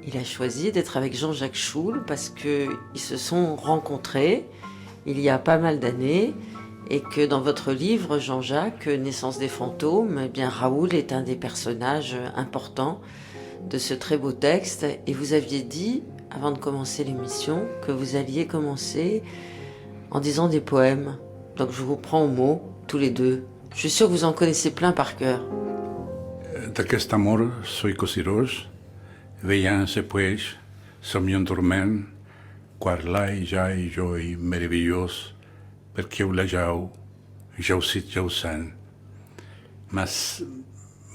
il a choisi d'être avec Jean-Jacques Schul parce qu'ils se sont rencontrés il y a pas mal d'années et que dans votre livre, Jean-Jacques, Naissance des fantômes, eh bien Raoul est un des personnages importants de ce très beau texte. Et vous aviez dit, avant de commencer l'émission, que vous alliez commencer en disant des poèmes. Donc je vous prends au mot, tous les deux. Je suis sûre que vous en connaissez plein par cœur. D'aquest amor soy cosirós, veient-se pues, somnium dorment, quar l'ai ja i joi meravellós, perquè ho la jau sit jau sent. Mas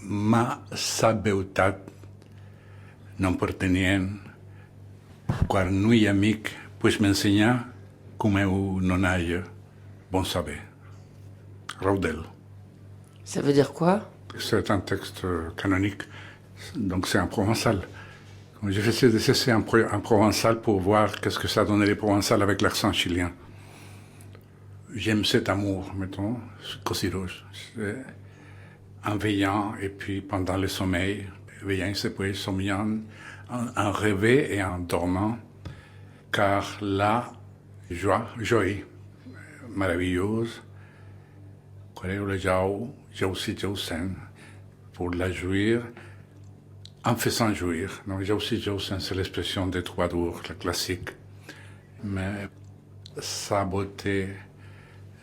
ma sa beutat non pertenient, quar nui amic, pues m'ensenyar com eu non haja bon saber. Raudel. Ça veut dire quoi? C'est un texte canonique, donc c'est en provençal. J'ai fait des essais en provençal pour voir qu'est-ce que ça donnait les provençal avec l'accent chilien. J'aime cet amour, mettons, cosirós. En veillant et puis pendant le sommeil, veillant, c'est pour sommiant, en rêver et en dormant, car la joie merveilleuse, pour la jouir, en faisant jouir. Donc, c'est l'expression des troubadours, la classique. Mais sa beauté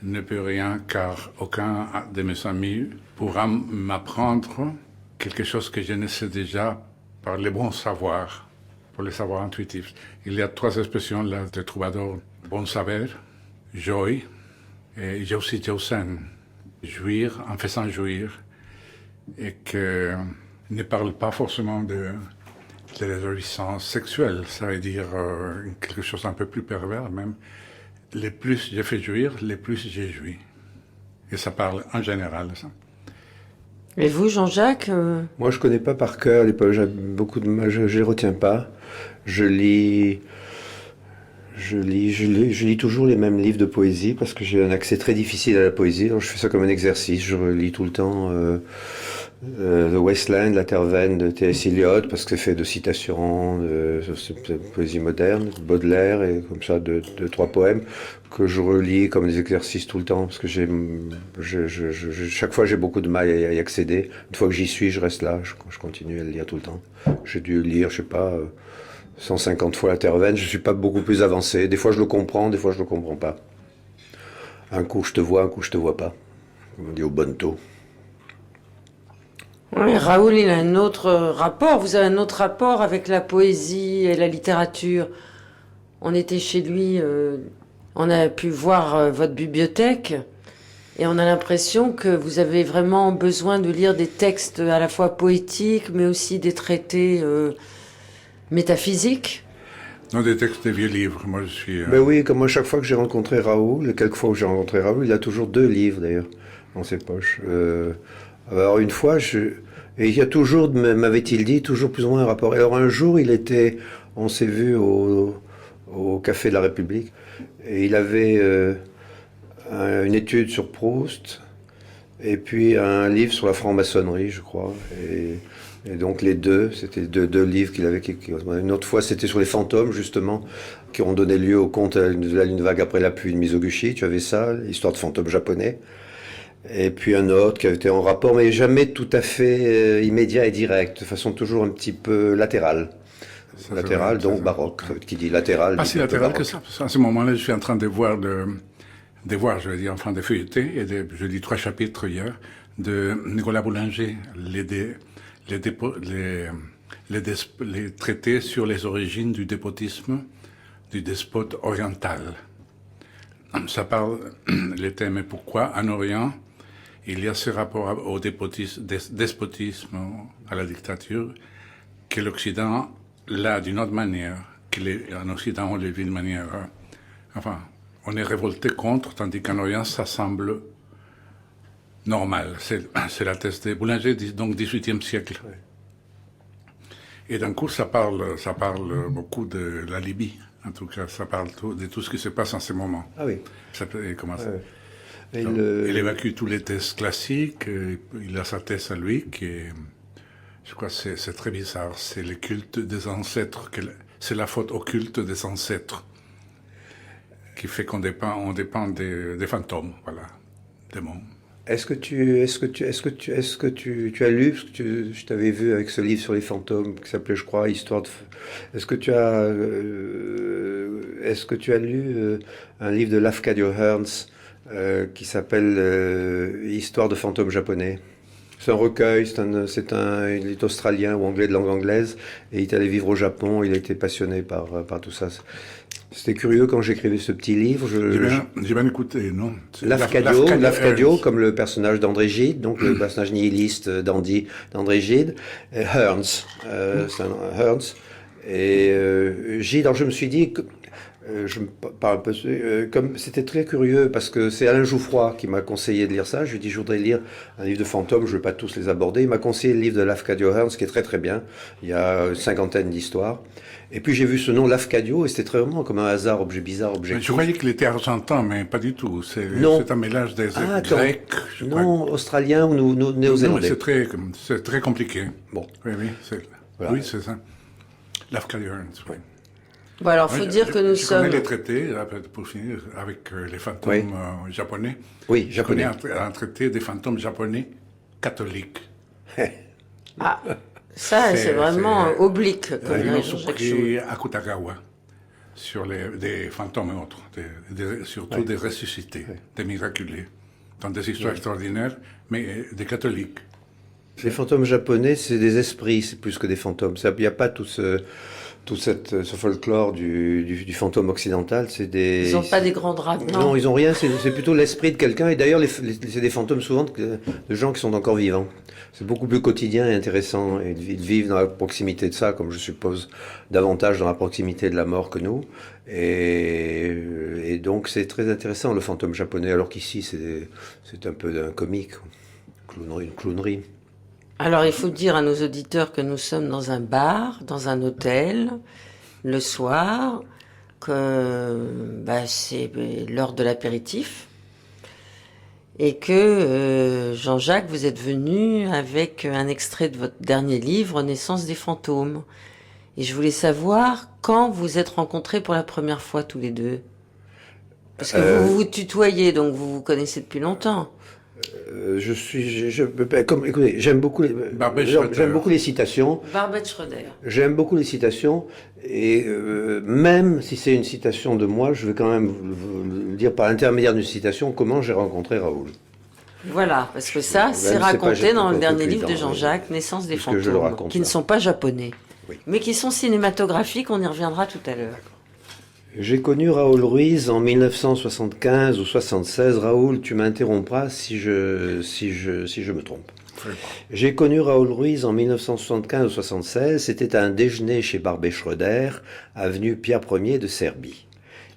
ne peut rien, car aucun de mes amis pourra m'apprendre quelque chose que je ne sais déjà par les bons savoirs, pour les savoirs intuitifs. Il y a trois expressions là de troubadours. Bon savoir, joie et jousen. Jouir en faisant jouir, et que ne parle pas forcément de la jouissance sexuelle, ça veut dire quelque chose un peu plus pervers même. Les plus j'ai fait jouir, les plus j'ai joui. Et ça parle en général de ça. Et vous, Jean-Jacques Moi, je connais pas par cœur les poèmes, j'ai beaucoup de mal, je les retiens pas. Je lis toujours les mêmes livres de poésie parce que j'ai un accès très difficile à la poésie. Donc je fais ça comme un exercice. Je relis tout le temps The Wasteland, La Terre Vaine de T.S. Eliot parce que c'est fait de citations de poésie moderne, Baudelaire et comme ça deux, trois poèmes que je relis comme des exercices tout le temps parce que chaque fois j'ai beaucoup de mal à y accéder. Une fois que j'y suis, je reste là, je continue à le lire tout le temps. J'ai dû lire, je sais pas, 150 fois La Terre Vaine, je suis pas beaucoup plus avancé. Des fois je le comprends, des fois je le comprends pas. Un coup je te vois, un coup je te vois pas. Comme on dit au Bonto. Oui, Raoul, il a un autre rapport. Vous avez un autre rapport avec la poésie et la littérature. On était chez lui, on a pu voir votre bibliothèque et on a l'impression que vous avez vraiment besoin de lire des textes à la fois poétiques, mais aussi des traités métaphysiques. Non, des textes de vieux livres. Moi, je suis. Ben oui, comme moi, chaque fois que j'ai rencontré Raoul, les quelques fois où j'ai rencontré Raoul, il a toujours 2 livres d'ailleurs dans ses poches. Alors une fois, et il y a toujours, m'avait-il dit, toujours plus ou moins un rapport. Alors un jour, on s'est vu au Café de la République, et il avait une étude sur Proust, et puis un livre sur la franc-maçonnerie, je crois. Et donc les deux, c'était deux livres qu'il avait. Une autre fois, c'était sur les fantômes, justement, qui ont donné lieu au conte de la lune vague après la pluie de Mizoguchi. Tu avais ça, l'histoire de fantômes japonais. Et puis un autre qui avait été en rapport, mais jamais tout à fait immédiat et direct, de façon toujours un petit peu latérale. Latérale, donc baroque. Qui dit latéral. Pas si latéral que ça. Parce qu'à ce moment-là, je suis en train de voir, je veux dire, enfin, de feuilleter, et je lis 3 chapitres hier, de Nicolas Boulanger, les traités sur les origines du despotisme, du despote oriental. Ça parle, le thème est pourquoi, en Orient, il y a ce rapport au despotisme, à la dictature, que l'Occident l'a d'une autre manière, qu'en Occident on le vit d'une manière, enfin, on est révolté contre, tandis qu'en Orient ça semble normal. C'est la thèse de Boulanger, donc 18e siècle. Ouais. Et d'un coup, ça parle beaucoup de la Libye. En tout cas, ça parle de tout ce qui se passe en ce moment. Ah oui. Ça commence. Ouais. Il évacue tous les thèses classiques. Il a sa thèse à lui, qui est Je crois que c'est très bizarre. C'est le culte des ancêtres, c'est la faute au culte des ancêtres qui fait on dépend des fantômes, voilà, démons. Est-ce que tu as lu, parce que je t'avais vu avec ce livre sur les fantômes qui s'appelait, je crois, Histoire de. Est-ce que tu as lu un livre de Lafcadio Hearns qui s'appelle Histoire de fantômes japonais? C'est un recueil, il est australien ou anglais de langue anglaise, et il est allé vivre au Japon, il a été passionné par tout ça. C'était curieux quand j'écrivais ce petit livre. J'ai bien écouté, non? Lafcadio, comme le personnage d'André Gide, donc le personnage nihiliste d'André Gide, et Hearns, c'est un Hearns. Et Gide, alors je me suis dit, je me parle un peu, comme c'était très curieux, parce que c'est Alain Jouffroy qui m'a conseillé de lire ça. Je lui ai dit, je voudrais lire un livre de fantômes, je ne vais pas tous les aborder. Il m'a conseillé le livre de Lafcadio Hearns, qui est très très bien. Il y a une cinquantaine d'histoires. Et puis j'ai vu ce nom Lafcadio, et c'était très vraiment comme un hasard, objet bizarre, objectif. Je croyais qu'il était argentin, mais pas du tout. C'est un mélange des Grecs, je crois. Non, australien ou néo-zélandais. Non, c'est très compliqué. Bon. Oui, Voilà. Oui, c'est ça. Lafcadio Hearns, oui. Bon, alors, faut dire que nous sommes. Je connais les traités, pour finir, avec les fantômes japonais. Oui, japonais. Je connais un traité des fantômes japonais catholiques. Ah, ça, c'est vraiment oblique, comme dirait Jean-Jacques Schul. Akutagawa, sur des fantômes et autres, surtout des ressuscités, des miraculés, dans des histoires extraordinaires, mais des catholiques. Les fantômes japonais, c'est des esprits, c'est plus que des fantômes. Il n'y a pas tout ce folklore du fantôme occidental. Ils n'ont pas des grands draps, non? Non, ils n'ont rien, c'est plutôt l'esprit de quelqu'un. Et d'ailleurs, c'est des fantômes souvent de gens qui sont encore vivants. C'est beaucoup plus quotidien et intéressant. Et ils vivent dans la proximité de ça, comme je suppose, davantage dans la proximité de la mort que nous. Et donc, c'est très intéressant, le fantôme japonais, alors qu'ici, c'est un peu d'un comique, une clownerie. Alors, il faut dire à nos auditeurs que nous sommes dans un bar, dans un hôtel, le soir, que c'est l'heure de l'apéritif, et que Jean-Jacques, vous êtes venu avec un extrait de votre dernier livre, Naissance des fantômes. Et je voulais savoir quand vous êtes rencontrés pour la première fois tous les deux. Parce que vous vous tutoyez, donc vous vous connaissez depuis longtemps. Écoutez, j'aime beaucoup les citations. Barbette Schroeder. J'aime beaucoup les citations, et même si c'est une citation de moi, je vais quand même vous dire par l'intermédiaire d'une citation comment j'ai rencontré Raoul. Voilà, parce que ça, c'est raconté dans le dernier livre de Jean-Jacques, Naissance des fantômes, qui ne sont pas japonais, mais qui sont cinématographiques, on y reviendra tout à l'heure. J'ai connu Raoul Ruiz en 1975 ou 76. Raoul, tu m'interrompras si je me trompe. J'ai connu Raoul Ruiz en 1975 ou 76. C'était un déjeuner chez Barbet Schroeder, avenue Pierre Ier de Serbie.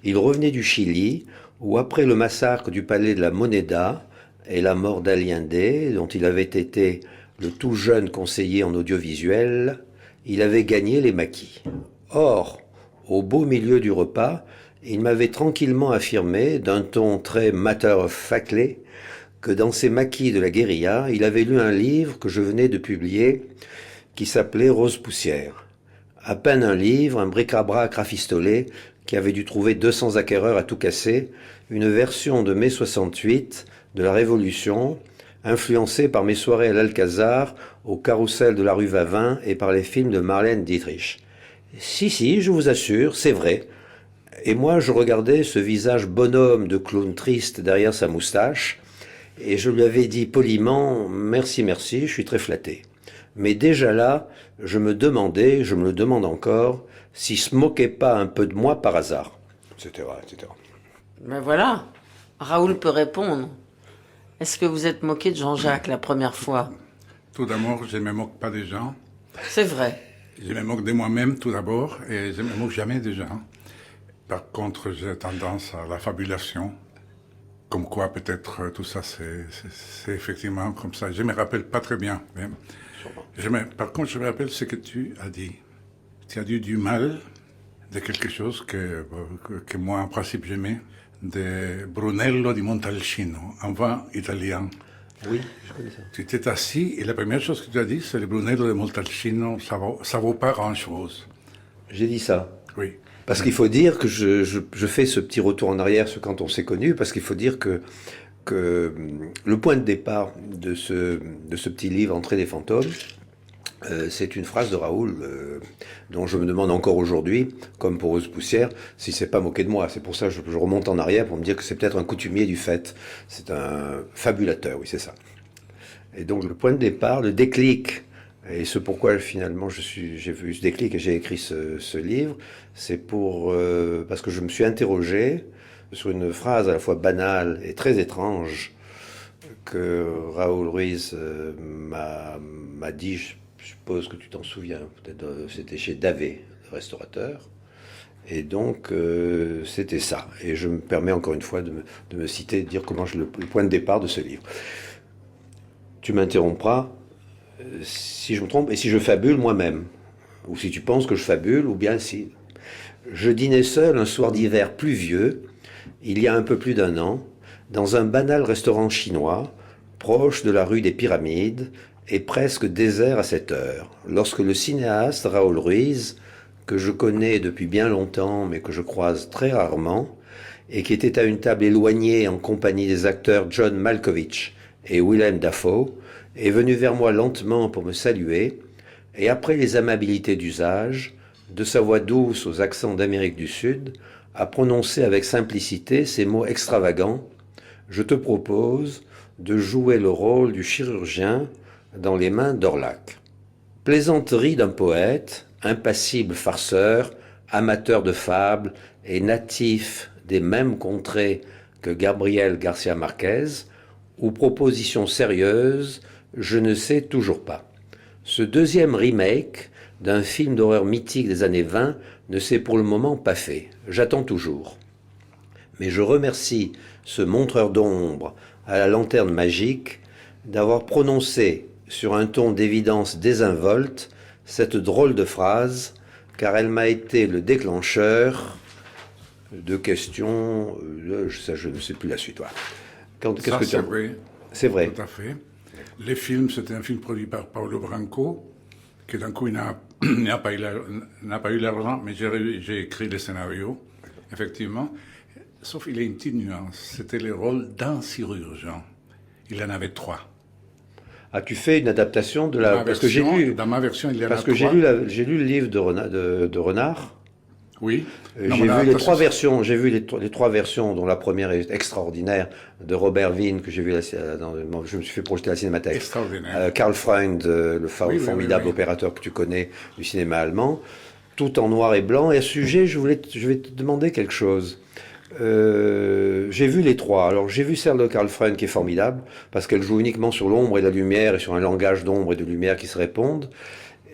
Il revenait du Chili, où après le massacre du palais de la Moneda et la mort d'Allende, dont il avait été le tout jeune conseiller en audiovisuel, il avait gagné les maquis. Or, au beau milieu du repas, il m'avait tranquillement affirmé, d'un ton très matter of factly, que dans ses maquis de la guérilla, il avait lu un livre que je venais de publier, qui s'appelait Rose Poussière. À peine un livre, un bric-à-brac rafistolé, qui avait dû trouver 200 acquéreurs à tout casser, une version de mai 68, de la Révolution, influencée par mes soirées à l'Alcazar, au carrousel de la rue Vavin et par les films de Marlène Dietrich. Si, je vous assure, c'est vrai. Et moi, je regardais ce visage bonhomme de clown triste derrière sa moustache, et je lui avais dit poliment « Merci, je suis très flatté ». Mais déjà là, je me le demande encore, s'il se moquait pas un peu de moi par hasard, etc., etc. Ben voilà, Raoul peut répondre. Est-ce que vous êtes moqué de Jean-Jacques la première fois? Tout d'abord, je ne me moque pas des gens. C'est vrai. Je me moque de moi-même tout d'abord, et je ne me moque jamais des gens. Par contre, j'ai tendance à la fabulation. Comme quoi, peut-être, tout ça, c'est effectivement comme ça. Je ne me rappelle pas très bien. Par contre, je me rappelle ce que tu as dit. Tu as dit du mal de quelque chose que moi, en principe, j'aimais, de Brunello di Montalcino, un vin italien. Oui, je connais ça. Tu t'es assis et la première chose que tu as dit, c'est le Brunello de Montalcino, ça vaut pas grand-chose. J'ai dit ça. Oui. Parce qu'il faut dire que je fais ce petit retour en arrière quand on s'est connus, parce qu'il faut dire que le point de départ de ce petit livre, Entrée des fantômes, c'est une phrase de Raoul dont je me demande encore aujourd'hui, comme pour Rose Poussière, si c'est pas moqué de moi. C'est pour ça que je remonte en arrière pour me dire que c'est peut-être un coutumier du fait. C'est un fabulateur, oui, c'est ça. Et donc le point de départ, le déclic, et ce pourquoi finalement j'ai vu ce déclic et j'ai écrit ce livre, c'est parce que je me suis interrogé sur une phrase à la fois banale et très étrange que Raoul Ruiz m'a dit. Je suppose que tu t'en souviens, peut-être c'était chez Davé, le restaurateur. Et donc, c'était ça. Et je me permets encore une fois de me citer, de dire comment le point de départ de ce livre. Tu m'interrompras si je me trompe et si je fabule moi-même. Ou si tu penses que je fabule, ou bien si... Je dînais seul un soir d'hiver pluvieux, il y a un peu plus d'1 an, dans un banal restaurant chinois, proche de la rue des Pyramides, et presque désert à cette heure, lorsque le cinéaste Raoul Ruiz, que je connais depuis bien longtemps mais que je croise très rarement, et qui était à une table éloignée en compagnie des acteurs John Malkovich et Willem Dafoe, est venu vers moi lentement pour me saluer, et après les amabilités d'usage, de sa voix douce aux accents d'Amérique du Sud, a prononcé avec simplicité ces mots extravagants: « Je te propose de jouer le rôle du chirurgien dans les mains d'Orlac. » Plaisanterie d'un poète, impassible farceur, amateur de fables et natif des mêmes contrées que Gabriel Garcia Marquez, ou proposition sérieuse, je ne sais toujours pas. Ce deuxième remake d'un film d'horreur mythique des années 20 ne s'est pour le moment pas fait. J'attends toujours. Mais je remercie ce montreur d'ombre à la lanterne magique d'avoir prononcé sur un ton d'évidence désinvolte cette drôle de phrase, car elle m'a été le déclencheur de questions. Je ne sais plus la suite. Voilà. Ça, c'est vrai. C'est vrai. Tout à fait. Les films, c'était un film produit par Paolo Branco, qui d'un coup n'a pas eu l'argent, mais j'ai écrit le scénario, effectivement. Sauf qu'il y a une petite nuance. C'était le rôle d'un chirurgien. Il en avait 3. As-tu fait une adaptation de la... Parce que j'ai lu... Dans ma version, il y en a 3. Parce que j'ai lu le livre de Renard. Oui. J'ai vu les 3 versions. J'ai vu les 3 versions, dont la première est extraordinaire, de Robert Wiene, que j'ai vu je me suis fait projeter à la Cinémathèque. Extraordinaire. Karl Freund, le formidable opérateur que tu connais du cinéma allemand, tout en noir et blanc. Et à ce sujet, je vais te demander quelque chose. J'ai vu les 3. Alors j'ai vu celle de Karl Freund qui est formidable parce qu'elle joue uniquement sur l'ombre et la lumière et sur un langage d'ombre et de lumière qui se répondent.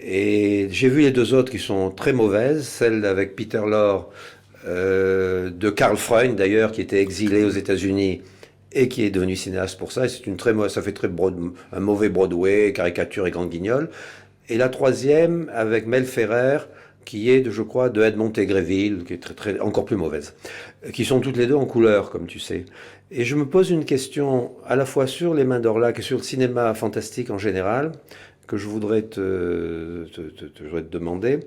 Et j'ai vu les 2 autres qui sont très mauvaises. Celle avec Peter Lorre de Karl Freund d'ailleurs, qui était exilé aux États-Unis et qui est devenu cinéaste pour ça. Et c'est ça fait un mauvais Broadway, caricature et grande guignol. Et la 3e avec Mel Ferrer, qui est, je crois, de Edmond Tégreville, qui est encore plus mauvaise, qui sont toutes les 2 en couleur, comme tu sais. Et je me pose une question à la fois sur Les Mains d'Orlac et sur le cinéma fantastique en général, que je voudrais te demander.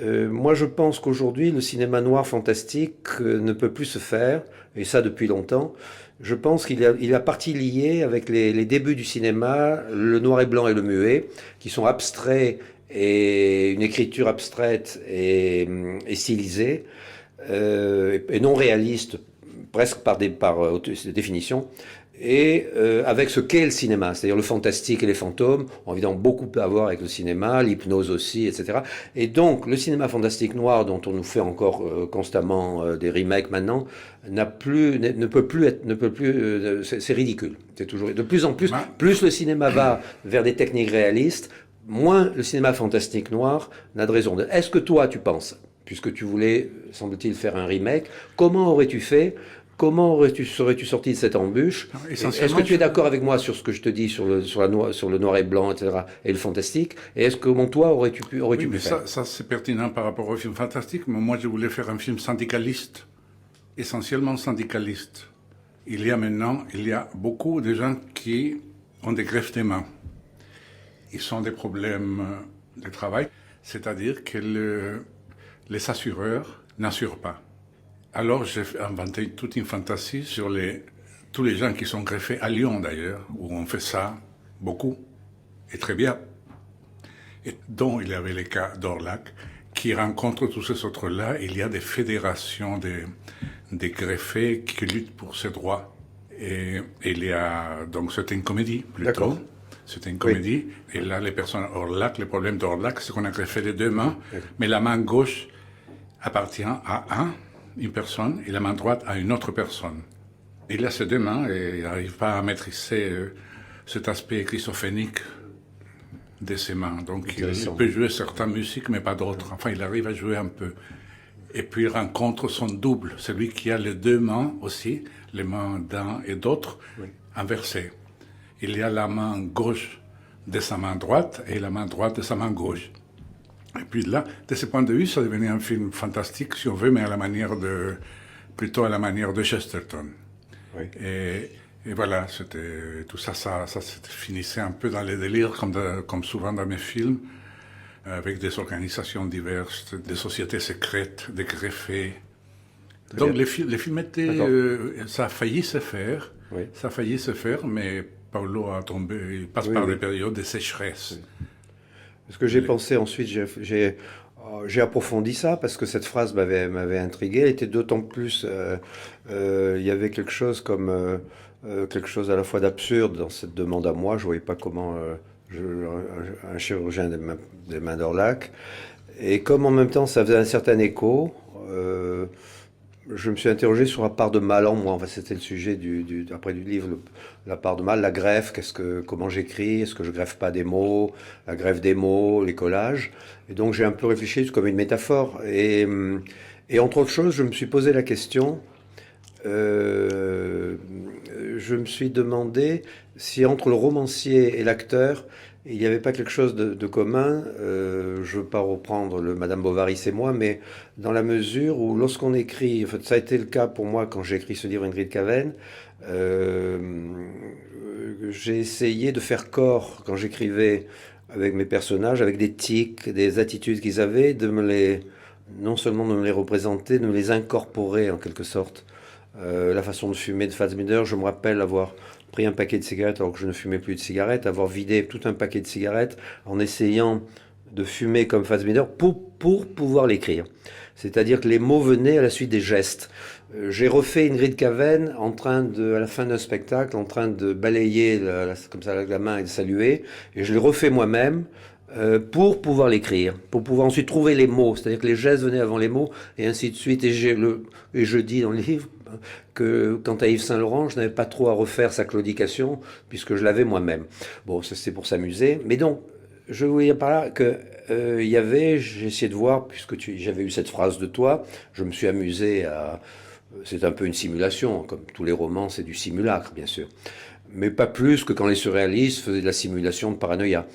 Moi, je pense qu'aujourd'hui, le cinéma noir fantastique ne peut plus se faire, et ça depuis longtemps. Je pense qu'il a partie liée avec les débuts du cinéma, le noir et blanc et le muet, qui sont abstraits et une écriture abstraite et stylisée, et non réaliste, presque par définition, et avec ce qu'est le cinéma, c'est-à-dire le fantastique et les fantômes, ont évidemment beaucoup à voir avec le cinéma, l'hypnose aussi, etc. Et donc, le cinéma fantastique noir, dont on nous fait encore constamment des remakes maintenant, ne peut plus, c'est ridicule. C'est toujours, de plus en plus, plus le cinéma va vers des techniques réalistes, moins le cinéma fantastique noir n'a de raison. Est-ce que toi, tu penses, puisque tu voulais, semble-t-il, faire un remake, comment aurais-tu fait? Comment serais-tu sorti de cette embûche? Est-ce que tu es d'accord avec moi sur ce que je te dis sur le noir et blanc, etc., et le fantastique? Et est-ce que, toi, aurais-tu pu faire? Ça, c'est pertinent par rapport au film fantastique, mais moi, je voulais faire un film syndicaliste, essentiellement syndicaliste. Il y a beaucoup de gens qui ont des greffes des mains. Ils ont des problèmes de travail, c'est-à-dire que les assureurs n'assurent pas. Alors j'ai inventé toute une fantaisie sur tous les gens qui sont greffés à Lyon d'ailleurs, où on fait ça beaucoup, et très bien. Et dont il y avait les cas d'Orlac, qui rencontrent tous ces autres-là. Il y a des fédérations des greffés qui luttent pour ces droits. Et il y a, donc c'était une comédie plutôt. D'accord. C'était une comédie. Oui. Et là, les personnes Orlac, le problème d'Orlac, c'est qu'on a greffé les deux mains, oui. Mais la main gauche appartient à une personne, et la main droite à une autre personne. Il a ses deux mains et il n'arrive pas à maîtriser cet aspect schizophrénique de ses mains. Donc il peut jouer certaines musiques, mais pas d'autres. Enfin, il arrive à jouer un peu. Et puis il rencontre son double, celui qui a les deux mains aussi, les mains d'un et d'autre, oui. Inversées. Il y a la main gauche de sa main droite et la main droite de sa main gauche. Et puis là, de ce point de vue, ça devenait un film fantastique, si on veut, mais plutôt à la manière de Chesterton. Oui. Et voilà, tout ça se finissait un peu dans les délires, comme souvent dans mes films, avec des organisations diverses, des sociétés secrètes, des greffés. Donc les films étaient... ça a failli se faire, oui. Ça a failli se faire, mais Paolo il passe par des périodes de sécheresse. Oui. Ce que j'ai pensé ensuite, j'ai approfondi ça parce que cette phrase m'avait intrigué. Elle était d'autant plus... il y avait quelque chose comme... quelque chose à la fois d'absurde dans cette demande à moi. Je ne voyais pas comment un chirurgien des mains d'Orlac. Et comme en même temps ça faisait un certain écho, je me suis interrogé sur la part de mal en moi. Enfin, c'était le sujet du livre, la part de mal, la greffe, comment j'écris, est-ce que je greffe pas des mots, la greffe des mots, les collages. Et donc j'ai un peu réfléchi comme une métaphore. Et entre autres choses, je me suis posé la question... je me suis demandé si entre le romancier et l'acteur, il n'y avait pas quelque chose de commun. Je ne veux pas reprendre le Madame Bovary, c'est moi, mais dans la mesure où lorsqu'on écrit, en fait, ça a été le cas pour moi quand j'ai écrit ce livre Ingrid Caven, j'ai essayé de faire corps quand j'écrivais avec mes personnages, avec des tics, des attitudes qu'ils avaient, non seulement de me les représenter, de me les incorporer en quelque sorte. La façon de fumer de Fassbinder, je me rappelle avoir pris un paquet de cigarettes alors que je ne fumais plus de cigarettes, avoir vidé tout un paquet de cigarettes en essayant de fumer comme Fassbinder pour pouvoir l'écrire. C'est-à-dire que les mots venaient à la suite des gestes. J'ai refait Ingrid Caven à la fin d'un spectacle, en train de balayer comme ça la main et de saluer, et je l'ai refait moi-même. Pour pouvoir l'écrire, pour pouvoir ensuite trouver les mots, c'est-à-dire que les gestes venaient avant les mots, et ainsi de suite. Et je dis dans le livre que quant à Yves Saint-Laurent, je n'avais pas trop à refaire sa claudication, puisque je l'avais moi-même. Bon, ça c'est pour s'amuser. Mais donc, je voulais dire par là que j'ai essayé de voir, puisque j'avais eu cette phrase de toi, je me suis amusé à... C'est un peu une simulation, comme tous les romans, c'est du simulacre, bien sûr. Mais pas plus que quand les surréalistes faisaient de la simulation de paranoïa.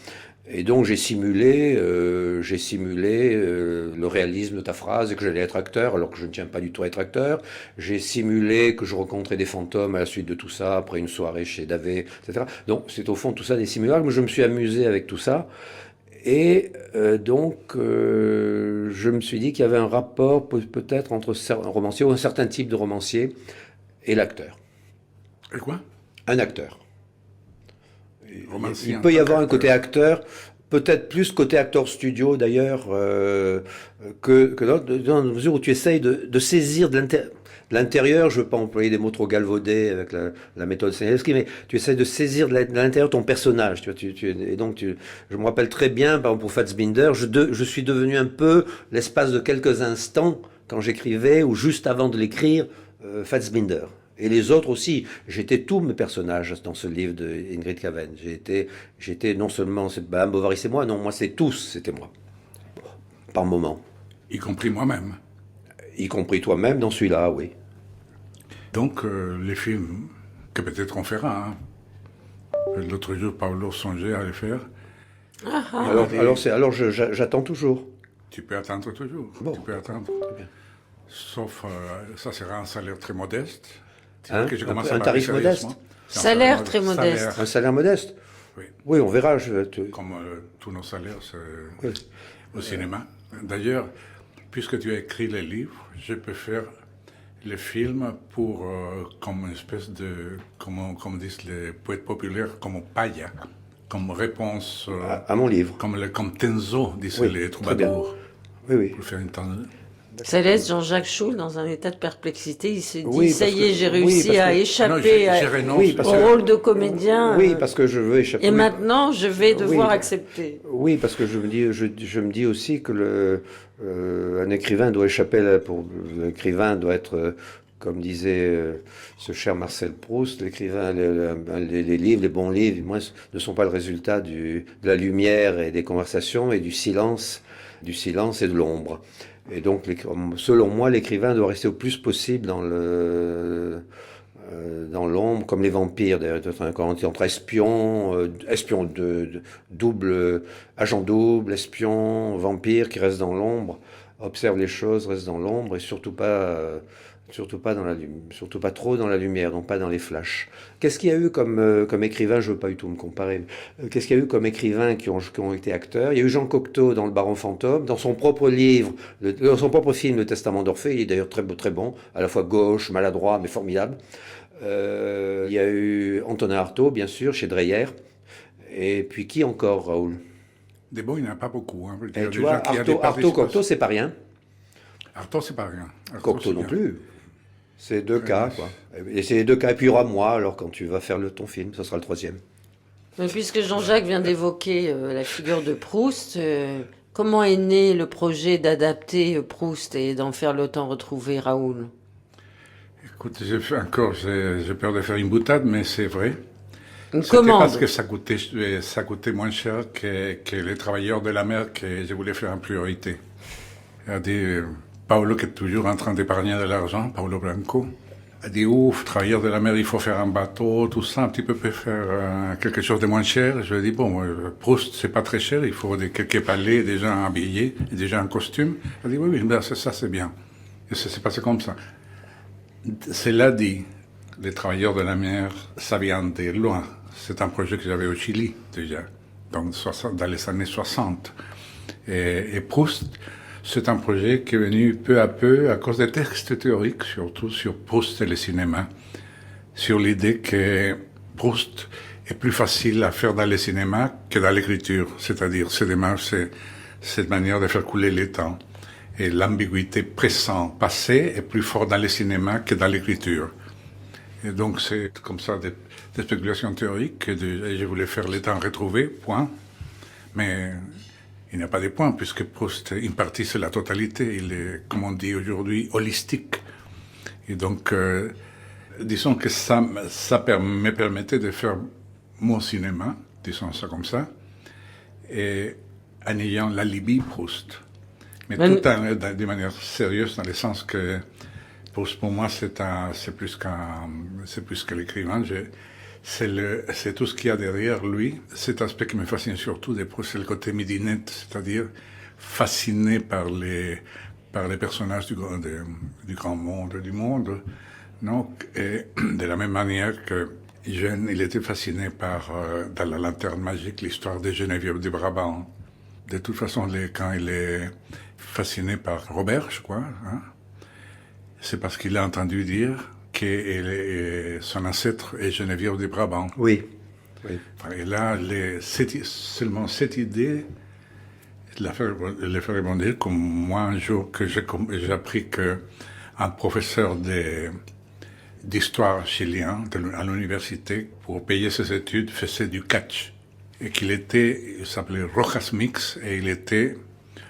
Et donc j'ai simulé le réalisme de ta phrase et que j'allais être acteur alors que je ne tiens pas du tout à être acteur. J'ai simulé que je rencontrais des fantômes à la suite de tout ça, après une soirée chez Davé, etc. Donc c'est au fond tout ça des simulacres, mais je me suis amusé avec tout ça. Et donc je me suis dit qu'il y avait un rapport peut-être entre un romancier ou un certain type de romancier et l'acteur. Et quoi ? Un acteur. Romancier, il peut y avoir un côté acteur, peut-être plus côté acteur studio d'ailleurs, que dans la mesure où tu essayes de saisir de l'intérieur, je ne veux pas employer des mots trop galvaudés avec la méthode Stanislavski, mais tu essayes de saisir de l'intérieur ton personnage. Et donc je me rappelle très bien, par exemple pour Fassbinder, je suis devenu un peu, l'espace de quelques instants, quand j'écrivais, ou juste avant de l'écrire, Fassbinder. Et les autres aussi. J'étais tous mes personnages dans ce livre de Ingrid Caven. J'étais non seulement Madame Bovary, c'est moi, non, moi c'est tous, c'était moi. Par moment. Y compris moi-même. Y compris toi-même dans celui-là, oui. Donc, les films que peut-être on fera. Hein. L'autre jour, Paolo songeait à les faire. Alors j'attends toujours. Tu peux attendre toujours. Bon. Tu peux attendre. Sauf, ça sera un salaire très modeste. Un tarif modeste. Salaire très modeste. Un salaire modeste. Oui. Oui, on verra. Comme tous nos salaires Oui. au cinéma. D'ailleurs, puisque tu as écrit les livres, je peux faire les films pour, comme une espèce de, comme disent les poètes populaires, comme paille, comme réponse, À mon livre. comme Tenzo, disaient Oui, les très bien. troubadours. Oui, oui. Pour faire une tendance. Ça laisse Jean-Jacques Schul dans un état de perplexité. Il se dit, Oui, ça parce y est, que- j'ai oui, réussi parce à que- échapper Ah non, j'ai renoncé. Oui, parce au que- rôle de comédien. Oui, parce que je veux échapper. Et maintenant, je vais devoir Oui. accepter. Oui, parce que je me dis aussi que un écrivain doit échapper l'écrivain doit être, comme disait ce cher Marcel Proust, l'écrivain, les livres, les bons livres, moi, ne sont pas le résultat de la lumière et des conversations et du silence et de l'ombre. Et donc, selon moi, l'écrivain doit rester au plus possible dans l'ombre, comme les vampires, d'ailleurs, quand on dit entre espion double, agent double, espion, vampire qui reste dans l'ombre, observe les choses, reste dans l'ombre et surtout pas surtout pas trop dans la lumière, donc pas dans les flashs. Qu'est-ce qu'il y a eu comme écrivain, je veux pas du tout me comparer, qu'est-ce qu'il y a eu comme écrivains qui ont été acteurs? Il y a eu Jean Cocteau dans Le Baron Fantôme, dans son propre livre, dans son propre film Le Testament d'Orphée, il est d'ailleurs très bon, à la fois gauche, maladroit, mais formidable. Il y a eu Antonin Artaud, bien sûr, chez Dreyer. Et puis qui encore, Raoul? Des bons, il n'y en a pas beaucoup. Hein. Et tu vois, Artaud, Cocteau, c'est pas rien. Artaud, c'est pas rien. Cocteau non plus. C'est deux cas, quoi. Et c'est les deux cas. Et puis il y aura moi, alors, quand tu vas faire ton film, ce sera le troisième. Mais puisque Jean-Jacques vient d'évoquer la figure de Proust, comment est né le projet d'adapter Proust et d'en faire Le Temps retrouvé, Raoul? Écoute, j'ai peur de faire une boutade, mais c'est vrai. Une C'était commande. parce que ça coûtait moins cher que les travailleurs de la mer que je voulais faire en priorité. Il a dit, Paolo, qui est toujours en train d'épargner de l'argent, Paolo Branco, a dit, ouf, travailleurs de la mer, il faut faire un bateau, tout ça, un petit peu peut faire quelque chose de moins cher. Je lui ai dit, bon, Proust, c'est pas très cher, il faut quelques palais, des gens habillés, des gens en costume. Il a dit, oui, ben, ça, c'est bien. Et ça s'est passé comme ça. Cela dit, les travailleurs de la mer, ça vient de loin. C'est un projet que j'avais au Chili, déjà, dans les années 60. Et Proust, c'est un projet qui est venu peu à peu à cause des textes théoriques, surtout sur Proust et le cinéma, sur l'idée que Proust est plus facile à faire dans le cinéma que dans l'écriture, c'est-à-dire ces démarches, cette manière de faire couler le temps. Et l'ambiguïté présent-passé est plus forte dans le cinéma que dans l'écriture. Et donc c'est comme ça des spéculations théoriques, et je voulais faire le temps retrouvé, point. Mais il n'y a pas de point, puisque Proust, une partie, c'est la totalité. Il est, comme on dit aujourd'hui, holistique. Et donc, disons que ça me permettait de faire mon cinéma, disons ça comme ça, et en ayant l'alibi Proust. Mais tout de manière sérieuse, dans le sens que Proust, pour moi, c'est plus que l'écrivain. C'est tout ce qu'il y a derrière lui. Cet aspect qui me fascine surtout de Proust, c'est le côté midinette, c'est-à-dire fasciné par les personnages du grand monde, du monde. Donc, et de la même manière que jeune, il était fasciné par, dans La Lanterne magique, l'histoire de Geneviève de Brabant. De toute façon, quand il est fasciné par Robert, je crois, hein, c'est parce qu'il a entendu dire que son ancêtre est Geneviève de Brabant. Oui. Et là, seulement cette idée, le fait rebondir, comme moi, un jour que j'ai appris qu'un professeur d'histoire chilien à l'université, pour payer ses études, faisait du catch. Et il s'appelait Rojas Mix, et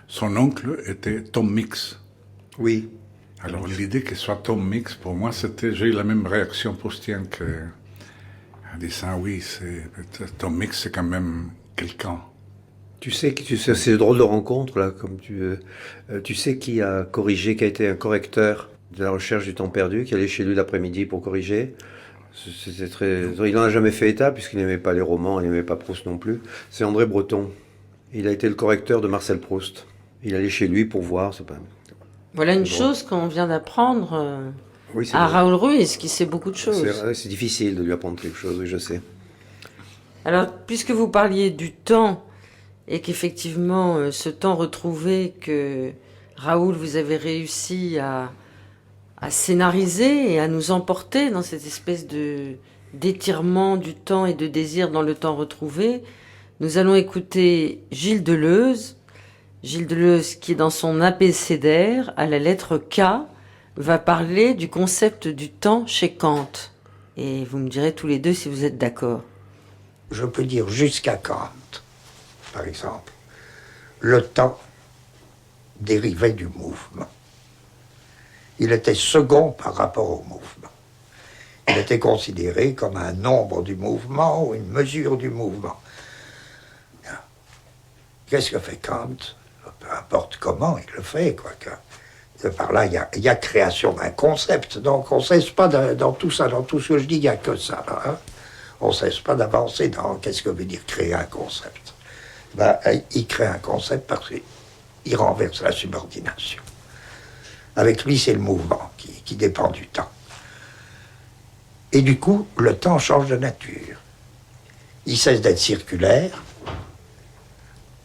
son oncle était Tom Mix. Oui. Alors l'idée que ce soit Tom Mix, pour moi, j'ai eu la même réaction proustienne en disant oui, Tom Mix, c'est quand même quelqu'un. Tu sais, c'est drôle de rencontre, là, comme tu sais qui a corrigé, qui a été un correcteur de la recherche du temps perdu, qui allait chez lui l'après-midi pour corriger. Il n'en a jamais fait état, puisqu'il n'aimait pas les romans, il n'aimait pas Proust non plus. C'est André Breton. Il a été le correcteur de Marcel Proust. Il allait chez lui pour voir, Voilà une chose qu'on vient d'apprendre oui, à Raoul Ruiz, qui sait beaucoup de choses. C'est difficile de lui apprendre quelque chose, oui, je sais. Alors, puisque vous parliez du temps, et qu'effectivement, ce temps retrouvé que Raoul, vous avez réussi à scénariser et à nous emporter dans cette espèce d'étirement du temps et de désir dans le temps retrouvé, nous allons écouter Gilles Deleuze. Gilles Deleuze, qui est dans son abécédaire, à la lettre K, va parler du concept du temps chez Kant. Et vous me direz tous les deux si vous êtes d'accord. Je peux dire jusqu'à Kant, par exemple, le temps dérivait du mouvement. Il était second par rapport au mouvement. Il était considéré comme un nombre du mouvement ou une mesure du mouvement. Qu'est-ce que fait Kant? Peu importe comment il le fait, quoique. Par là, il y a création d'un concept. Donc on ne cesse pas dans tout ça, dans tout ce que je dis, il n'y a que ça. Hein? On ne cesse pas d'avancer dans qu'est-ce que veut dire créer un concept. Ben, il crée un concept parce qu'il renverse la subordination. Avec lui, c'est le mouvement qui dépend du temps. Et du coup, le temps change de nature. Il cesse d'être circulaire,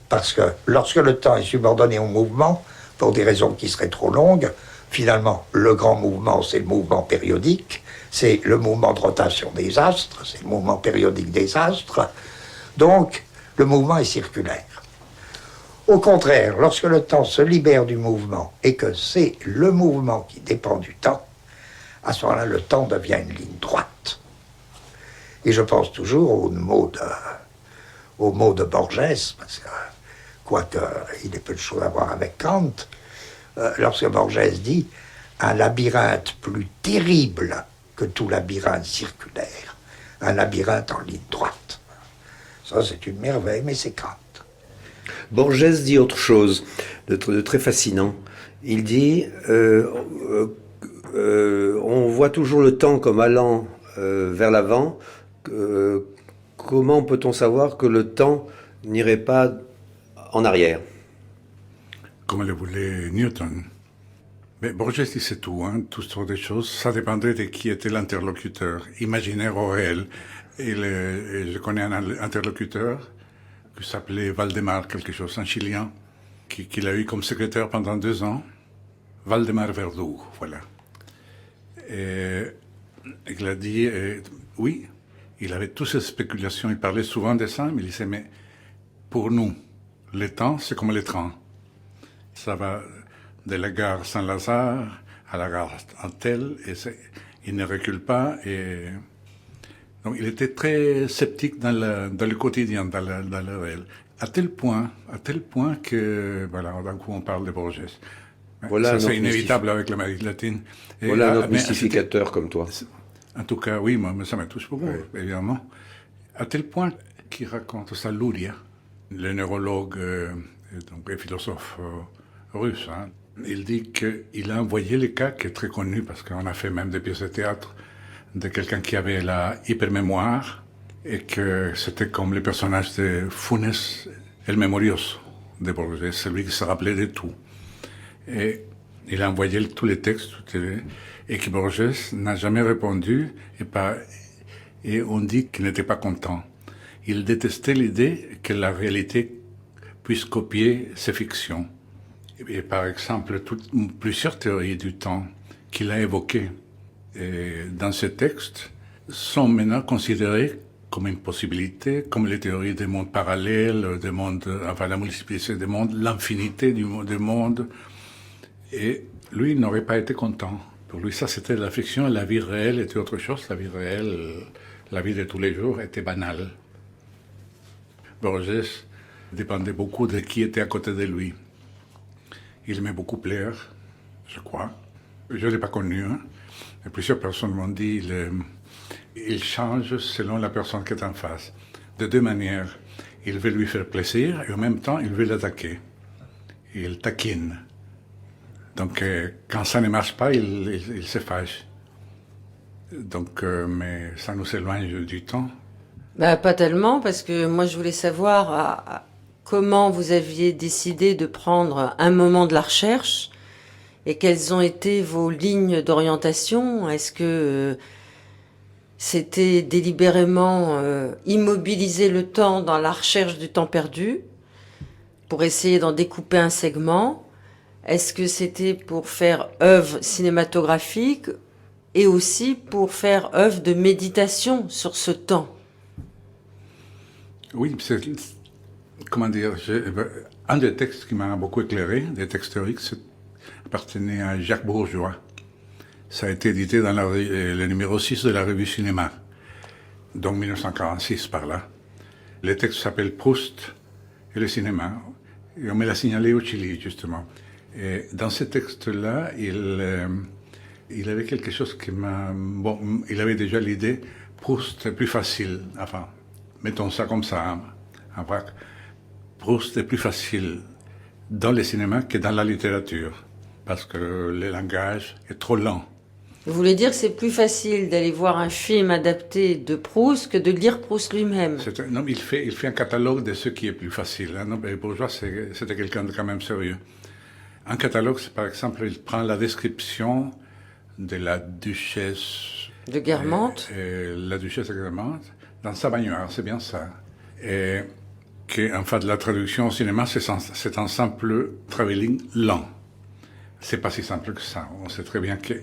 parce que lorsque le temps est subordonné au mouvement, pour des raisons qui seraient trop longues, finalement, le grand mouvement, c'est le mouvement périodique, c'est le mouvement de rotation des astres, c'est le mouvement périodique des astres. Donc, le mouvement est circulaire. Au contraire, lorsque le temps se libère du mouvement et que c'est le mouvement qui dépend du temps, à ce moment-là, le temps devient une ligne droite. Et je pense toujours au mot de Borges, parce que, quoique il ait peu de choses à voir avec Kant, lorsque Borges dit « un labyrinthe plus terrible que tout labyrinthe circulaire, un labyrinthe en ligne droite ». Ça, c'est une merveille, mais c'est Kant. Borges dit autre chose de très fascinant. Il dit on voit toujours le temps comme allant vers l'avant. Comment peut-on savoir que le temps n'irait pas en arrière? Comme le voulait Newton. Mais Borges disait tout, hein, toutes sortes de choses. Ça dépendait de qui était l'interlocuteur, imaginaire ou réel. Et je connais un interlocuteur qui s'appelait Valdemar quelque chose, un Chilien, qu'il a eu comme secrétaire pendant 2 ans. Valdemar Verdú, voilà. Et il a dit, oui, il avait toutes ces spéculations, il parlait souvent de ça, mais il disait, mais pour nous, le temps, c'est comme les trains. Ça va de la gare Saint-Lazare à la gare Antel, et il ne recule pas. Et donc, il était très sceptique dans le quotidien, dans le réel. À tel point que, voilà, d'un coup, on parle de Borges. Voilà, ça, c'est inévitable avec l'Amérique latine. Et voilà notre mystificateur comme toi. En tout cas, oui, moi, ça me touche beaucoup, oui. Évidemment. À tel point qu'il raconte ça, Luria, le neurologue donc, et philosophe russe. Hein. Il dit qu'il a envoyé le cas qui est très connu, parce qu'on a fait même des pièces de théâtre, de quelqu'un qui avait la hypermémoire, et que c'était comme le personnage de Funes el Memorioso de Borges, celui qui se rappelait de tout. Et il a envoyé tous les textes, et que Borges n'a jamais répondu, et on dit qu'il n'était pas content. Il détestait l'idée que la réalité puisse copier ses fictions. Et par exemple, plusieurs théories du temps qu'il a évoquées dans ces textes sont maintenant considérées comme une possibilité, comme les théories des mondes parallèles, enfin la multiplicité des mondes, l'infinité des mondes. Et lui, il n'aurait pas été content. Pour lui, ça, c'était la fiction, et la vie réelle était autre chose. La vie réelle, la vie de tous les jours était banale. Borges dépendait beaucoup de qui était à côté de lui. Il aimait beaucoup plaire, je crois. Je ne l'ai pas connu, hein. Et plusieurs personnes m'ont dit il change selon la personne qui est en face. De 2 manières. Il veut lui faire plaisir et en même temps, il veut l'attaquer. Il taquine. Donc, quand ça ne marche pas, il se fâche. Donc, mais ça nous éloigne du temps. Bah, pas tellement, parce que moi, je voulais savoir comment vous aviez décidé de prendre un moment de la recherche et quelles ont été vos lignes d'orientation. Est-ce que c'était délibérément immobiliser le temps dans la recherche du temps perdu, pour essayer d'en découper un segment? Est-ce que c'était pour faire œuvre cinématographique et aussi pour faire œuvre de méditation sur ce temps? Oui, comment dire, un des textes qui m'a beaucoup éclairé, des textes théoriques, appartenait à Jacques Bourgeois. Ça a été édité dans le numéro 6 de la revue Cinéma, donc 1946 par là. Le texte s'appelle Proust et le cinéma. Et on me l'a signalé au Chili, justement. Et dans ce texte-là, il avait quelque chose qui m'a... Bon, il avait déjà l'idée, Proust est plus facile, enfin, mettons ça comme ça, hein, en vrac. Proust est plus facile dans le cinéma que dans la littérature, parce que le langage est trop lent. Vous voulez dire que c'est plus facile d'aller voir un film adapté de Proust que de lire Proust lui-même? Non, il fait un catalogue de ce qui est plus facile. Hein. Non, Bourgeois, c'était quelqu'un de quand même sérieux. Un catalogue, c'est par exemple, il prend la description de la duchesse... De Guermantes? La duchesse de Guermantes, dans sa baignoire, c'est bien ça. Et en fait, la traduction au cinéma, c'est un simple travelling lent. C'est pas si simple que ça. On sait très bien que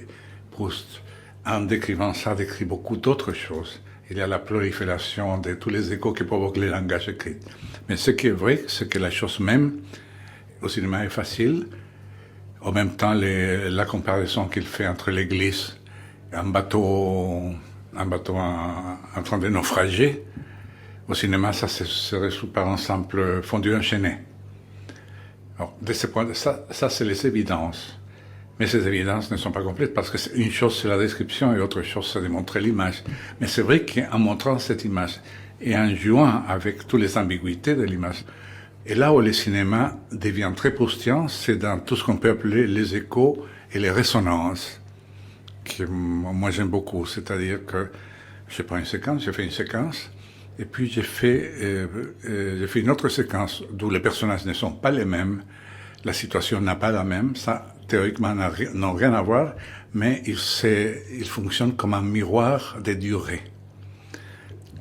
Proust, en décrivant ça, décrit beaucoup d'autres choses. Il y a la prolifération de tous les échos que provoque le langage écrit. Mais ce qui est vrai, c'est que la chose même, au cinéma, est facile. En même temps, la comparaison qu'il fait entre l'église et un bateau en train de naufrager, au cinéma, ça se résout par un simple fondu enchaîné. Alors, de ce point de ça c'est les évidences. Mais ces évidences ne sont pas complètes parce que une chose c'est la description et autre chose c'est de montrer l'image. Mais c'est vrai qu'en montrant cette image et en jouant avec toutes les ambiguïtés de l'image, et là où le cinéma devient très proustien, c'est dans tout ce qu'on peut appeler les échos et les résonances, que moi j'aime beaucoup. C'est-à-dire que je fais une séquence, et puis j'ai fait une autre séquence d'où les personnages ne sont pas les mêmes, la situation n'a pas la même, ça théoriquement n'ont rien à voir, mais il fonctionne comme un miroir des durées.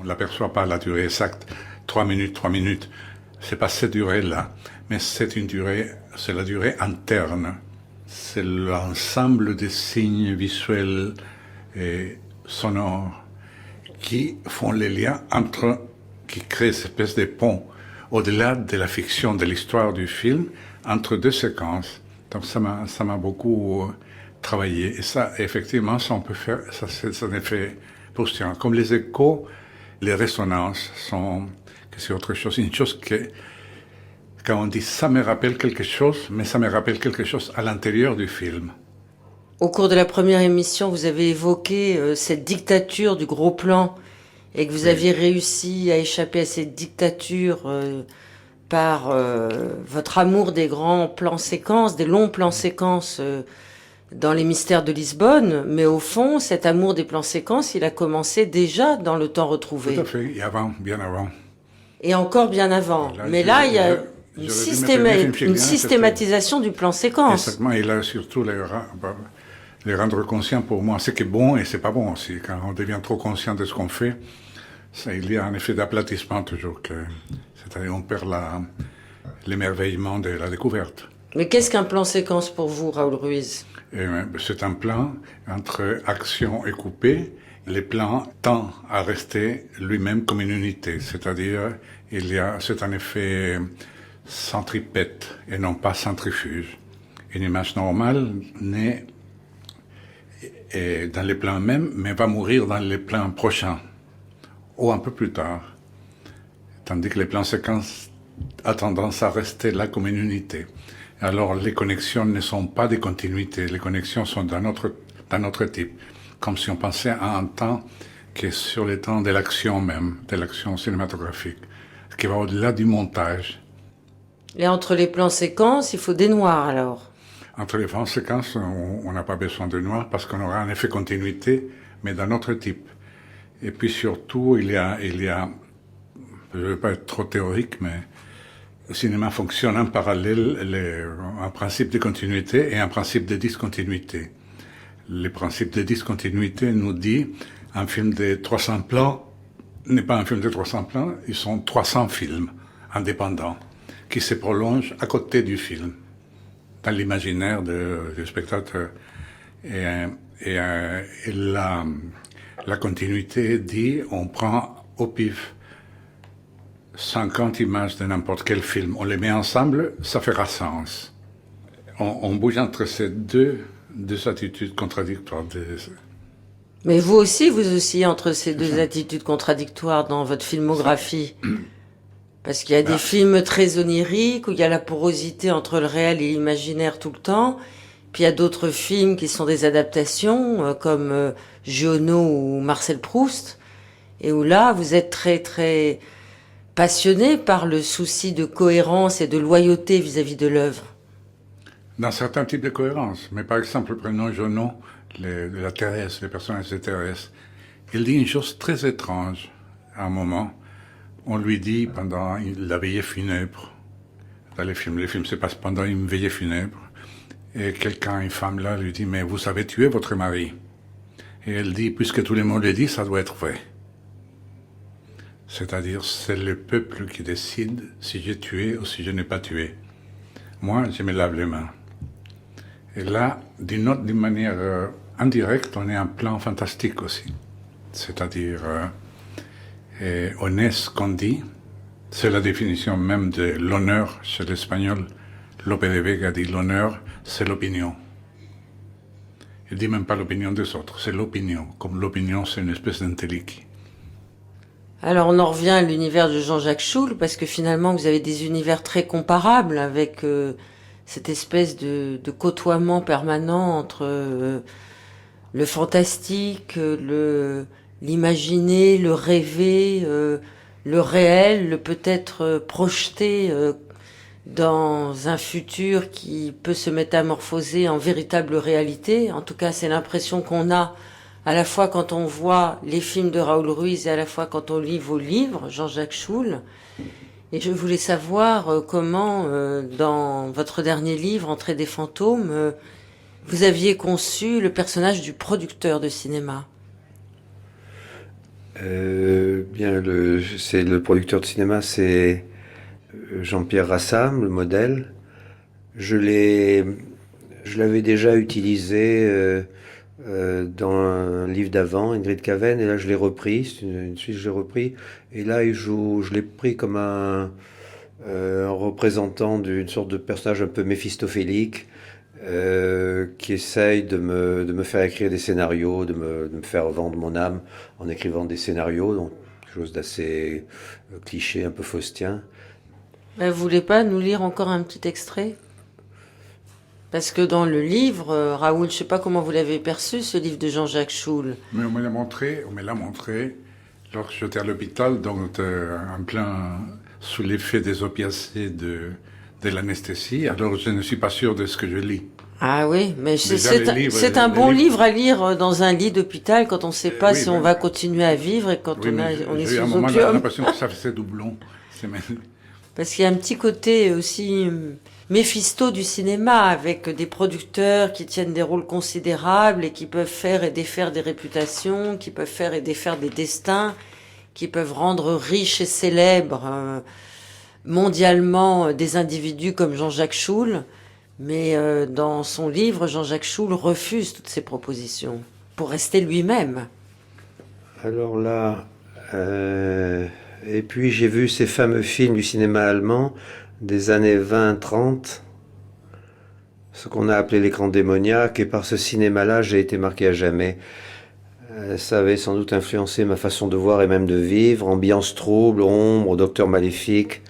On n'aperçoit pas la durée exacte, 3 minutes, c'est pas cette durée-là, mais c'est la durée interne. C'est l'ensemble des signes visuels et sonores qui font les liens qui créent cette espèce de pont au-delà de la fiction, de l'histoire du film, entre deux séquences. Donc ça m'a beaucoup travaillé. Et ça, effectivement, ça on peut faire, ça c'est un effet proustien. Comme les échos, les résonances c'est autre chose. Une chose que, quand on dit ça me rappelle quelque chose, mais ça me rappelle quelque chose à l'intérieur du film. Au cours de la première émission, vous avez évoqué cette dictature du gros plan et que vous aviez réussi à échapper à cette dictature par votre amour des grands plans séquences, des longs plans séquences dans les mystères de Lisbonne. Mais au fond, cet amour des plans séquences, il a commencé déjà dans Le Temps retrouvé. Tout à fait, et avant, bien avant. Et encore bien avant. Mais là, il y a une systématisation du plan séquence. Exactement, et là, surtout, les rendre conscients pour moi, c'est qui est bon et c'est pas bon aussi. Quand on devient trop conscient de ce qu'on fait, il y a un effet d'aplatissement toujours. C'est-à-dire on perd l'émerveillement de la découverte. Mais qu'est-ce qu'un plan séquence pour vous, Raoul Ruiz? C'est un plan entre action et coupé. Le plan tend à rester lui-même comme une unité. C'est-à-dire, c'est un effet centripète et non pas centrifuge. Une image normale naît dans les plans mêmes, mais va mourir dans les plans prochains, ou un peu plus tard. Tandis que les plans séquences ont tendance à rester là comme une unité. Alors les connexions ne sont pas des continuités, les connexions sont d'un autre type. Comme si on pensait à un temps qui est sur le temps de l'action même, de l'action cinématographique, ce qui va au-delà du montage. Et entre les plans séquences, il faut des noirs alors? Entre les plans séquences, on n'a pas besoin de noir parce qu'on aura un effet continuité, mais d'un autre type. Et puis surtout, il y a, je ne veux pas être trop théorique, mais le cinéma fonctionne en parallèle, un principe de continuité et un principe de discontinuité. Le principe de discontinuité nous dit, Un film de 300 plans n'est pas un film de 300 plans, ils sont 300 films indépendants qui se prolongent à côté du film, dans l'imaginaire du spectateur. Et la continuité dit, on prend au pif 50 images de n'importe quel film, on les met ensemble, ça fera sens. On bouge entre ces deux attitudes contradictoires. Mais vous oscillez entre ces deux attitudes contradictoires dans votre filmographie. Parce qu'il y a des films très oniriques, où il y a la porosité entre le réel et l'imaginaire tout le temps. Puis il y a d'autres films qui sont des adaptations, comme Giono ou Marcel Proust, et où là, vous êtes très, très passionné par le souci de cohérence et de loyauté vis-à-vis de l'œuvre. Dans certains types de cohérence. Mais par exemple, prenons Giono, la Thérèse, les personnages de Thérèse. Il dit une chose très étrange à un moment. On lui dit pendant la veillée funèbre, dans les films se passent pendant une veillée funèbre, et une femme là, lui dit, mais vous avez tué votre mari. Et elle dit, puisque tout le monde le dit, ça doit être vrai. C'est-à-dire, c'est le peuple qui décide si j'ai tué ou si je n'ai pas tué. Moi, je me lave les mains. Et là, d'une manière indirecte, on est un plan fantastique aussi. C'est-à-dire, on est ce qu'on dit. C'est la définition même de l'honneur chez l'espagnol. Lope de Vega dit l'honneur, c'est l'opinion. Il dit même pas l'opinion des autres, c'est l'opinion. Comme l'opinion, c'est une espèce d'intelliqui. Alors on en revient à l'univers de Jean-Jacques Schul, parce que finalement vous avez des univers très comparables avec cette espèce de côtoiement permanent entre le fantastique, l'imaginer, le rêver, le réel, le peut-être projeté dans un futur qui peut se métamorphoser en véritable réalité. En tout cas, c'est l'impression qu'on a à la fois quand on voit les films de Raoul Ruiz et à la fois quand on lit vos livres, Jean-Jacques Schul. Et je voulais savoir comment, dans votre dernier livre, Entrée des fantômes, vous aviez conçu le personnage du producteur de cinéma. C'est le producteur de cinéma, c'est Jean-Pierre Rassam, le modèle. Je l'avais déjà utilisé dans un livre d'avant, Ingrid Caven, et là je l'ai repris, c'est une suite que j'ai repris, et là je l'ai pris comme un représentant d'une sorte de personnage un peu méphistophélique, qui essaye de me faire écrire des scénarios, de me faire vendre mon âme en écrivant des scénarios, donc quelque chose d'assez cliché, un peu faustien. Vous voulez pas nous lire encore un petit extrait ? Parce que dans le livre, Raoul, je sais pas comment vous l'avez perçu, ce livre de Jean-Jacques Schul. Mais on me l'a montré lorsque j'étais à l'hôpital, donc en plein sous l'effet des opiacés de l'anesthésie. Alors je ne suis pas sûr de ce que je lis. Ah oui, mais c'est un bon livre à lire dans un lit d'hôpital quand on ne sait pas si on va continuer à vivre et quand on est sous à un moment, opium. j'ai l'impression que ça faisait doublon. Parce qu'il y a un petit côté aussi Méphisto du cinéma, avec des producteurs qui tiennent des rôles considérables et qui peuvent faire et défaire des réputations, qui peuvent faire et défaire des destins, qui peuvent rendre riches et célèbres mondialement des individus comme Jean-Jacques Schul. Mais dans son livre, Jean-Jacques Schul refuse toutes ces propositions pour rester lui-même. Alors là, et puis j'ai vu ces fameux films du cinéma allemand des années 20-30, ce qu'on a appelé l'écran démoniaque, et par ce cinéma-là, j'ai été marqué à jamais. Ça avait sans doute influencé ma façon de voir et même de vivre. Ambiance trouble, ombre, docteur maléfique,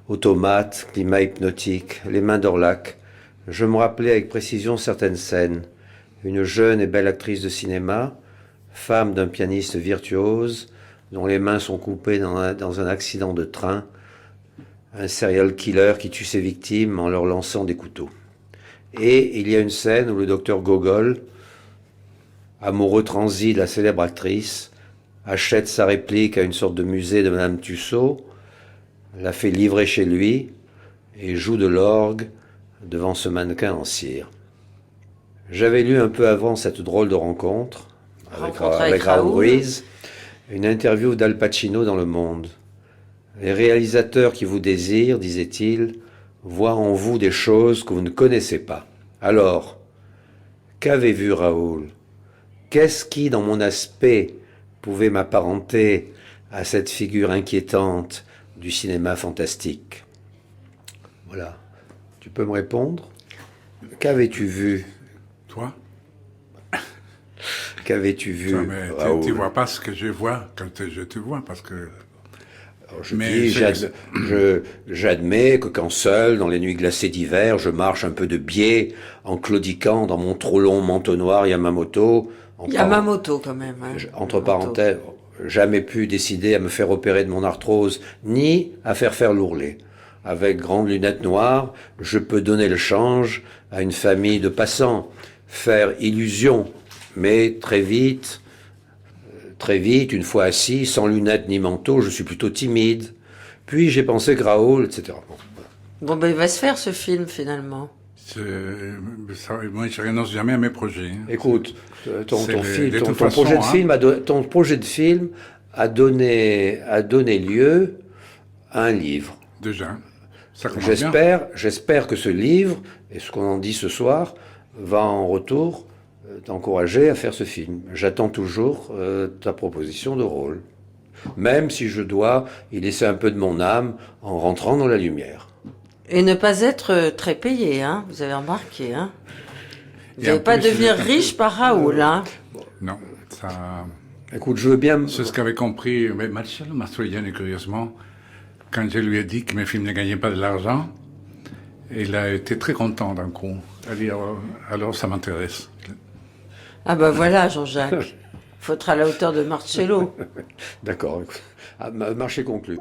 automate, climat hypnotique, les mains d'Orlac. Je me rappelais avec précision certaines scènes. Une jeune et belle actrice de cinéma, femme d'un pianiste virtuose, dont les mains sont coupées dans un accident de train, un serial killer qui tue ses victimes en leur lançant des couteaux. Et il y a une scène où le docteur Gogol, amoureux transi de la célèbre actrice, achète sa réplique à une sorte de musée de Madame Tussaud, la fait livrer chez lui et joue de l'orgue devant ce mannequin en cire. J'avais lu un peu avant cette drôle de rencontre, Rencontre avec avec Raoul Raoul. Ruiz, une interview d'Al Pacino dans Le Monde. Les réalisateurs qui vous désirent, disait-il, voient en vous des choses que vous ne connaissez pas. Alors, qu'avait vu Raoul? Qu'est-ce qui, dans mon aspect, pouvait m'apparenter à cette figure inquiétante du cinéma fantastique? Voilà. Tu peux me répondre? Qu'avais-tu vu? Toi, Qu'avais-tu vu, mais Raoul? tu vois pas ce que je vois quand je te vois, parce que... Alors, je Mais dis, c'est- j'admets que quand seul, dans les nuits glacées d'hiver, je marche un peu de biais en claudiquant dans mon trop long manteau noir Yamamoto. Yamamoto quand même. Hein. Entre Yamamoto. parenthèses, jamais pu décider à me faire opérer de mon arthrose, ni à faire l'ourlet. Avec grandes lunettes noires, je peux donner le change à une famille de passants, faire illusion, mais très vite, une fois assis, sans lunettes ni manteau, je suis plutôt timide. Puis j'ai pensé que Raoul, etc. Bon, voilà. Bon, ben il va se faire ce film finalement. moi, je renonce jamais à mes projets. Hein. Écoute, ton de toute façon, projet de hein. film ton projet de film a donné lieu à un livre. Déjà, ça commence bien. J'espère que ce livre, et ce qu'on en dit ce soir, va en retour t'encourager à faire ce film. J'attends toujours ta proposition de rôle, même si je dois y laisser un peu de mon âme en rentrant dans la lumière. Et ne pas être très payé, hein. Vous avez remarqué, hein. Vous Et n'allez en pas plus, devenir riche par Raoul, hein. Non, ça... Écoute, je veux bien... C'est ce qu'avait compris Marcello Mastroianni, curieusement, quand je lui ai dit que mes films ne gagnaient pas de l'argent. Il a été très content d'un coup. Il a dit, alors ça m'intéresse. Ah ben voilà, Jean-Jacques. Faut être à la hauteur de Marcello. D'accord. Marché conclu.